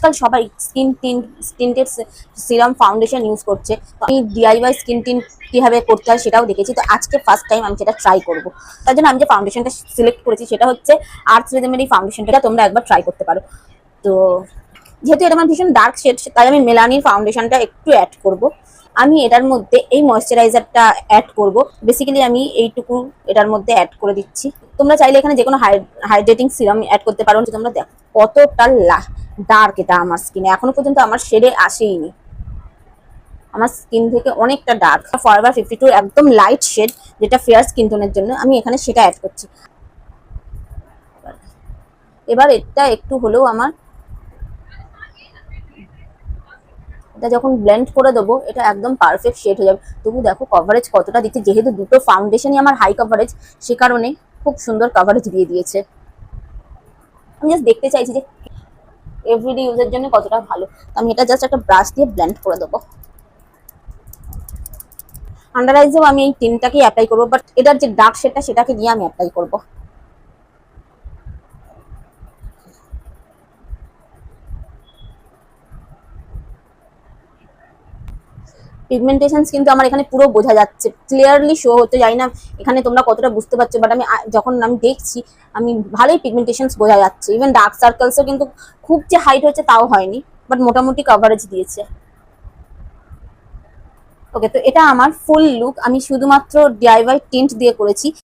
আজকাল সবাই skin tent serum foundation use করছে। তো আমি ডিআইওয়াই স্কিন টিন কিভাবে করতে হয় সেটাও দেখেছি। তো আজকে ফার্স্ট টাইম আমি সেটা ট্রাই করব। তার জন্য আমি যে ফাউন্ডেশনটা সিলেক্ট করেছি সেটা হচ্ছে আর্থ রিদমের এই ফাউন্ডেশনটা। তোমরা একবার ট্রাই করতে পারো। তো যেহেতু এটা আমার ভীষণ ডার্ক শেড, তাই আমি মেলানির ফাউন্ডেশনটা একটু অ্যাড করব। আমি এটার মধ্যে এই ময়েশ্চারাইজারটা অ্যাড করব। বেসিক্যালি আমি এইটুকু এটার মধ্যে অ্যাড করে দিচ্ছি। তোমরা চাইলে এখানে যে কোনো হাইড্রেটিং সিরাম অ্যাড করতে পারো। তোমরা দেখো কতটা ডার্ক এটা আমার স্কিনে, এখনো পর্যন্ত আমার শেডে আসেইনি। আমার স্কিন থেকে অনেকটা ডার্ক। ফরএভার 52 একদম লাইট শেড, যেটা ফেয়ার স্কিন টোনের জন্য, আমি এখানে সেটা অ্যাড করছি। এবার এটা একটু হলেও আমার, এটা যখন ব্লেন্ড করে দেবো এটা একদম পারফেক্ট শেড হয়ে যাবে। তবু দেখো কভারেজ কতটা দিচ্ছে, যেহেতু দুটো ফাউন্ডেশনই আমার হাই কভারেজ, সে কারণে খুব সুন্দর কভারেজ দিয়ে দিয়েছে। আমি জাস্ট দেখতে চাইছি যে এভরিডে ইউজের জন্য কতটা ভালো। আমি এটা জাস্ট একটা ব্রাশ দিয়ে ব্লেন্ড করে দেবো। আন্ডার আইজেও আমি এই টিনটাকেই অ্যাপ্লাই করবো, বাট এটার যে ডার্ক শেডটা সেটাকে দিয়ে আমি অ্যাপ্লাই করবো। পিগমেন্টেশনস কিন্তু আমার এখানে পুরো বোঝা যাচ্ছে, ক্লিয়ারলি শো হতে, জানি না এখানে তোমরা কতটা বুঝতে পারছো, বাট আমি যখন আমি দেখছি আমি ভালোই পিগমেন্টেশনস বোঝা যাচ্ছে। ইভেন ডার্ক সার্কেলসও কিন্তু খুব যে হাইট হয়েছে তাও হয়নি, বাট মোটামুটি কভারেজ দিয়েছে। ওকে, তো এটা আমার ফুল লুক। আমি শুধুমাত্র ডিআইওয়াই টিন্ট দিয়ে করেছি।